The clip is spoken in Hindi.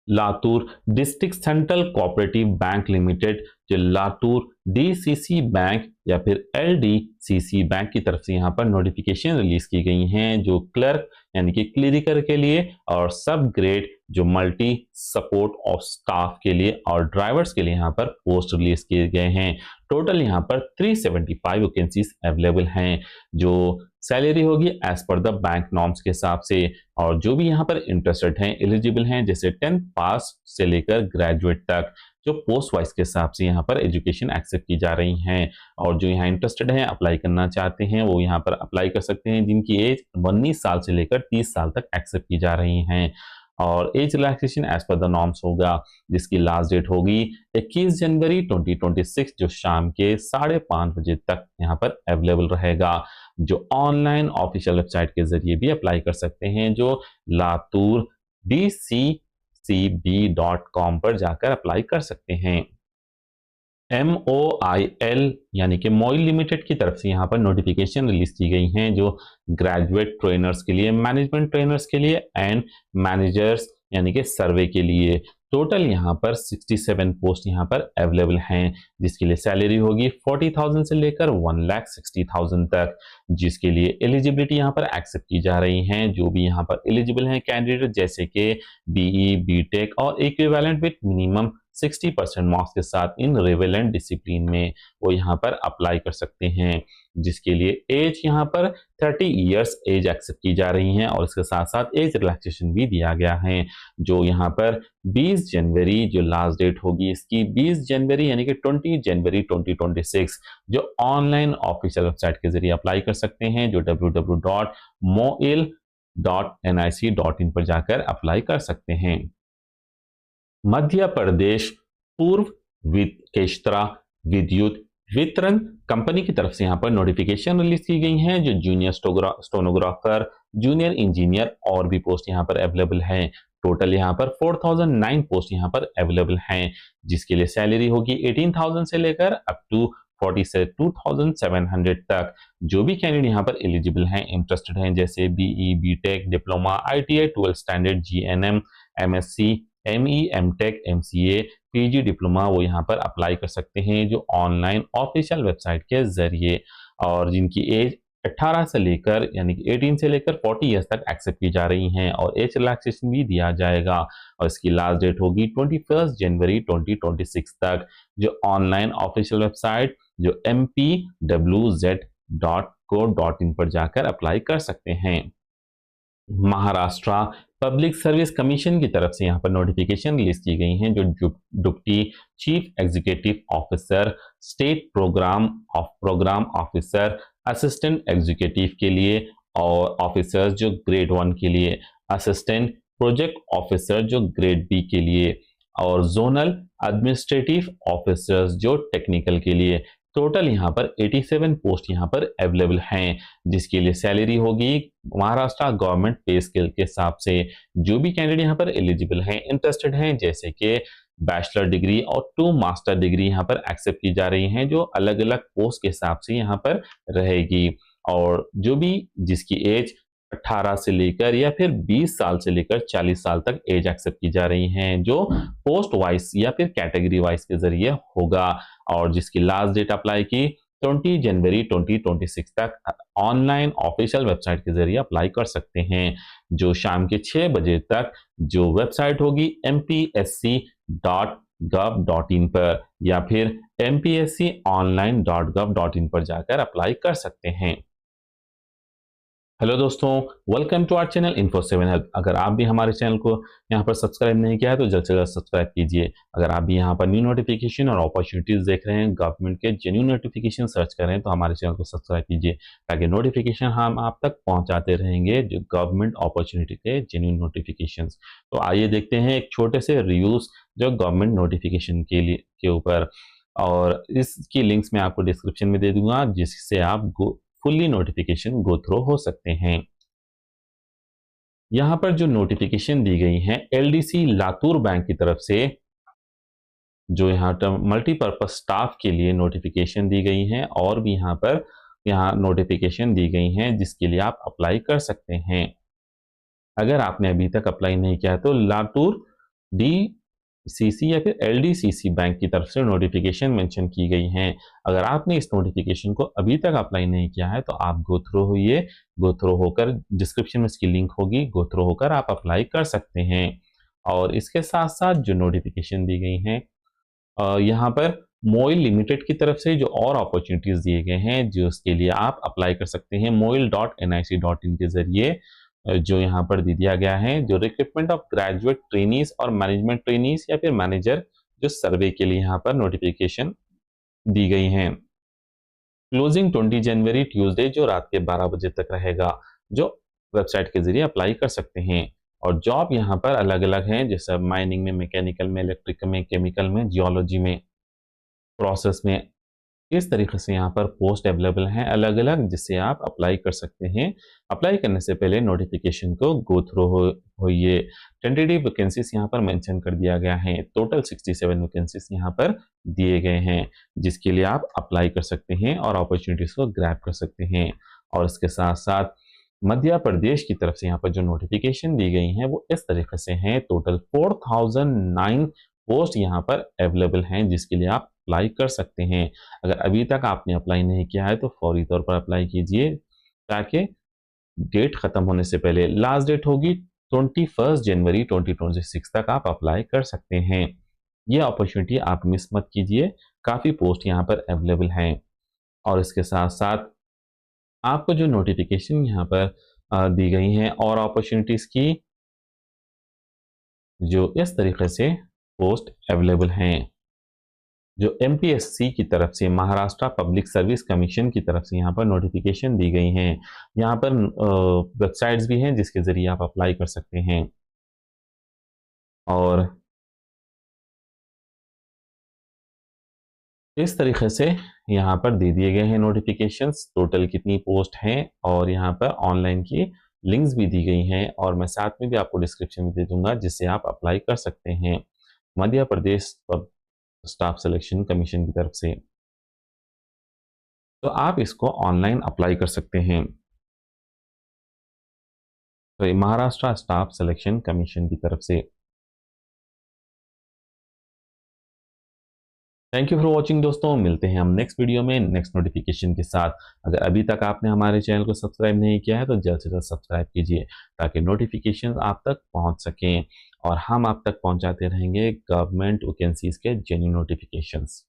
Latur district central cooperative bank limited, जो लातूर डीसीसी बैंक या फिर एलडीसीसी बैंक की तरफ से यहाँ पर नोटिफिकेशन रिलीज की गई हैं, जो क्लर्क यानी कि क्लरिकल के लिए और सब ग्रेड जो मल्टी सपोर्ट ऑफ स्टाफ के लिए और ड्राइवर्स के लिए यहाँ पर पोस्ट रिलीज किए गए हैं। टोटल यहाँ पर 375 वैकेंसीज अवेलेबल हैं। जो सैलरी होगी as per the bank norms के हिसाब से, और जो भी यहाँ पर इंटरेस्टेड हैं, एलिजिबल हैं, जैसे 10th पास से लेकर ग्रेजुएट तक, जो पोस्ट वाइज के हिसाब से यहाँ पर एजुकेशन एक्सेप्ट की जा रही हैं। और जो यहाँ इंटरेस्टेड हैं, अप्लाई करना चाहते हैं, वो यहाँ पर अप्लाई कर सकते हैं, जिनकी एज 19 साल से लेकर 30 साल तक एक्सेप्ट की जा रही हैं। और age relaxation as per the norms होगा, जिसकी लास्ट डेट होगी 21 जनवरी 2026, जो शाम के 5:30 बजे तक यहाँ पर अवेलेबल रहेगा। जो ऑनलाइन ऑफिशियल वेबसाइट के जरिए भी अप्लाई कर सकते हैं, जो लातूर dccb.com पर जाकर अप्लाई कर सकते हैं। MOIL यानी कि मोइल लिमिटेड की तरफ से यहाँ पर नोटिफिकेशन रिलीज की गई हैं, जो ग्रेजुएट ट्रेनर्स के लिए, मैनेजमेंट ट्रेनर्स के लिए एंड मैनेजर्स यानी कि सर्वे के लिए। टोटल यहाँ पर 67 पोस्ट यहाँ पर अवेलेबल हैं, जिसके लिए सैलरी होगी 40,000 से लेकर 1,60,000 तक, जिसके लिए एलिजिबिलिटी यहाँ पर एक्सेप्ट की जा रही हैं। जो भी यहाँ पर एलिजिबल हैं कैंडिडेट, जैसे कि BE, BTech और इक्विवेलेंट विथ मिनिमम 60% मार्क्स के साथ इन रिवेलेंट डिसिप्लिन में, वो यहाँ पर अप्लाई कर सकते हैं, जिसके लिए एज यहाँ पर 30 इयर्स एज एक्सेप्ट की जा रही है। और इसके साथ साथ एज रिलैक्सेशन भी दिया गया है, जो यहाँ पर 20 जनवरी जो लास्ट डेट होगी इसकी, 20 जनवरी यानी कि 20 जनवरी 2026, जो ऑनलाइन ऑफिशियल वेबसाइट के जरिए अप्लाई कर सकते हैं, जो www.moil.nic.in पर जाकर अप्लाई कर सकते हैं। मध्य प्रदेश पूर्व विकेस्त्रा विद्युत वितरण कंपनी की तरफ से यहाँ पर नोटिफिकेशन रिलीज की गई हैं, जो जूनियर स्टेनोग्राफर, जूनियर इंजीनियर और भी पोस्ट यहाँ पर अवेलेबल हैं। टोटल यहाँ पर 4009 पोस्ट यहाँ पर अवेलेबल हैं, जिसके लिए सैलरी होगी 18,000 से लेकर अप टू 42,700 तक। जो भी कैंडिडेट यहाँ पर एलिजिबल हैं, इंटरेस्टेड हैं, जैसे BE, BTech, diploma, ITI 12 standard, GNM, MSc, ME, MTech, MCA, PG diploma, वो यहाँ पर अप्लाई कर सकते हैं, जो ऑनलाइन ऑफिशियल वेबसाइट के जरिए। और जिनकी एज 18 से लेकर यानी कि 18 से लेकर 40 ईयर्स तक एक्सेप्ट की जा रही हैं, और एज रिलैक्सेशन भी दिया जाएगा। और इसकी लास्ट डेट होगी 21 जनवरी 2026 तक, जो ऑनलाइन ऑफिशियल वेबसाइट जो mpwz.co.in पर जाकर अप्लाई कर सकते हैं। महाराष्ट्र पब्लिक सर्विस कमीशन की तरफ से यहाँ पर नोटिफिकेशन रिलीज की गई हैं, जो deputy chief executive officer, state programme officer, assistant executive के लिए, और ऑफिसर्स जो ग्रेड 1 के लिए, असिस्टेंट प्रोजेक्ट ऑफिसर जो ग्रेड B के लिए, और जोनल एडमिनिस्ट्रेटिव ऑफिसर्स जो टेक्निकल के लिए। टोटल यहाँ पर 87 पोस्ट यहाँ पर अवेलेबल हैं, जिसके लिए सैलरी होगी महाराष्ट्र गवर्नमेंट पे स्केल के हिसाब से। जो भी कैंडिडेट यहाँ पर एलिजिबल हैं, इंटरेस्टेड हैं, जैसे कि बैचलर डिग्री और 2 मास्टर डिग्री यहाँ पर एक्सेप्ट की जा रही हैं, जो अलग अलग पोस्ट के हिसाब से यहाँ पर रहेगी। और जो भी जिसकी एज 18 से लेकर या फिर 20 साल से लेकर 40 साल तक एज एक्सेप्ट की जा रही हैं, जो पोस्ट वाइज या फिर कैटेगरी वाइज के जरिए होगा। और जिसकी लास्ट डेट अप्लाई की 20 जनवरी 2026 तक ऑनलाइन ऑफिशियल वेबसाइट के जरिए अप्लाई कर सकते हैं, जो शाम के 6 बजे तक जो वेबसाइट होगी mpsc.gov.in पर या फिर mpsconline.gov.in पर जाकर अप्लाई कर सकते हैं। हेलो दोस्तों, welcome to our channel Info7 help. अगर आप भी हमारे चैनल को यहाँ पर सब्सक्राइब नहीं किया है तो जल्द से जल्द सब्सक्राइब कीजिए। अगर आप भी यहाँ पर न्यू नोटिफिकेशन और अपॉर्चुनिटीज देख रहे हैं, गवर्नमेंट के जेन्युइन नोटिफिकेशन सर्च कर रहे हैं, तो हमारे चैनल को सब्सक्राइब कीजिए, ताकि नोटिफिकेशन हम आप तक पहुँचाते रहेंगे, जो गवर्नमेंट अपॉर्चुनिटी के जेन्युइन नोटिफिकेशन। तो आइए देखते हैं एक छोटे से रिव्यूज जो गवर्नमेंट नोटिफिकेशन के ऊपर, और इसकी लिंक्स मैं आपको डिस्क्रिप्शन में दे दूंगा, जिससे आप फुल्ली नोटिफिकेशन गो थ्रू हो सकते हैं। यहां पर जो नोटिफिकेशन दी गई है LDC लातूर बैंक की तरफ से, जो यहाँ मल्टीपर्पज स्टाफ के लिए नोटिफिकेशन दी गई है, और भी यहाँ नोटिफिकेशन दी गई हैं, जिसके लिए आप अप्लाई कर सकते हैं। अगर आपने अभी तक अप्लाई नहीं किया तो लातूर DCC या फिर LDCC बैंक की तरफ से नोटिफिकेशन मेंशन की गई हैं। अगर आपने इस नोटिफिकेशन को अभी तक अप्लाई नहीं किया है तो आप गो थ्रू होइए, गो थ्रू होकर डिस्क्रिप्शन में इसकी लिंक होगी, गो थ्रू होकर आप अप्लाई कर सकते हैं। और इसके साथ साथ जो नोटिफिकेशन दी गई हैं, यहाँ पर मोइल लिमिटेड की तरफ से जो और अपॉर्चुनिटीज दिए गए हैं जो उसके लिए आप अप्लाई कर सकते हैं moil.nic.in के जरिए, जो यहाँ पर दे दिया गया है, जो रिक्रूटमेंट ऑफ ग्रेजुएट ट्रेनीज और मैनेजमेंट ट्रेनीज या फिर मैनेजर जो सर्वे के लिए यहाँ पर नोटिफिकेशन दी गई हैं। क्लोजिंग 20 जनवरी ट्यूसडे जो रात के 12 बजे तक रहेगा, जो वेबसाइट के जरिए अप्लाई कर सकते हैं। और जॉब यहाँ पर अलग अलग हैं, जैसे माइनिंग में, मैकेनिकल में, इलेक्ट्रिकल में, केमिकल में, जियोलॉजी में, प्रोसेस में। इस तरीके से यहाँ पर पोस्ट अवेलेबल हैं अलग अलग, जिससे आप अप्लाई कर सकते हैं। अप्लाई करने से पहले नोटिफिकेशन को गो थ्रू होइए। टेंटेटिव वैकेंसीज यहाँ पर मेंशन कर दिया गया है। टोटल 67 वैकेंसीज यहाँ पर दिए गए हैं, जिसके लिए आप अप्लाई कर सकते हैं और अपॉर्चुनिटीज को ग्रैब कर सकते हैं। और इसके साथ साथ मध्य प्रदेश की तरफ से यहाँ पर जो नोटिफिकेशन दी गई हैं वो इस तरीके से हैं। टोटल 4009 पोस्ट यहाँ पर अवेलेबल हैं, जिसके लिए आप अप्लाई कर सकते हैं। अगर अभी तक आपने अप्लाई नहीं किया है तो फौरी तौर पर अप्लाई कीजिए, ताकि डेट खत्म होने से पहले, लास्ट डेट होगी 21 जनवरी 2026 तक आप अप्लाई कर सकते हैं। ये अपॉर्चुनिटी आप मिस मत कीजिए, काफ़ी पोस्ट यहाँ पर अवेलेबल हैं। और इसके साथ साथ आपको जो नोटिफिकेशन यहाँ पर दी गई हैं और अपॉर्चुनिटीज़ की, जो इस तरीके से पोस्ट अवेलेबल हैं, जो MPSC की तरफ से, महाराष्ट्र पब्लिक सर्विस कमीशन की तरफ से यहाँ पर नोटिफिकेशन दी गई हैं। यहाँ पर वेबसाइट्स भी हैं जिसके ज़रिए आप अप्लाई कर सकते हैं। और इस तरीके से यहाँ पर दे दिए गए हैं नोटिफिकेशंस, टोटल कितनी पोस्ट हैं, और यहाँ पर ऑनलाइन की लिंक्स भी दी गई हैं, और मैं साथ में भी आपको डिस्क्रिप्शन में दे दूंगा, जिससे आप अप्लाई कर सकते हैं Madhya Pradesh staff selection commission की तरफ से। तो आप इसको ऑनलाइन अप्लाई कर सकते हैं। तो ये महाराष्ट्र स्टाफ सिलेक्शन कमीशन की तरफ से। थैंक यू फॉर वॉचिंग दोस्तों, मिलते हैं हम नेक्स्ट वीडियो में नेक्स्ट नोटिफिकेशन के साथ। अगर अभी तक आपने हमारे चैनल को सब्सक्राइब नहीं किया है तो जल्द से जल्द सब्सक्राइब कीजिए, ताकि नोटिफिकेशन आप तक पहुंच सकें और हम आप तक पहुंचाते रहेंगे गवर्नमेंट वैकेंसीज के जेन्युइन नोटिफिकेशंस।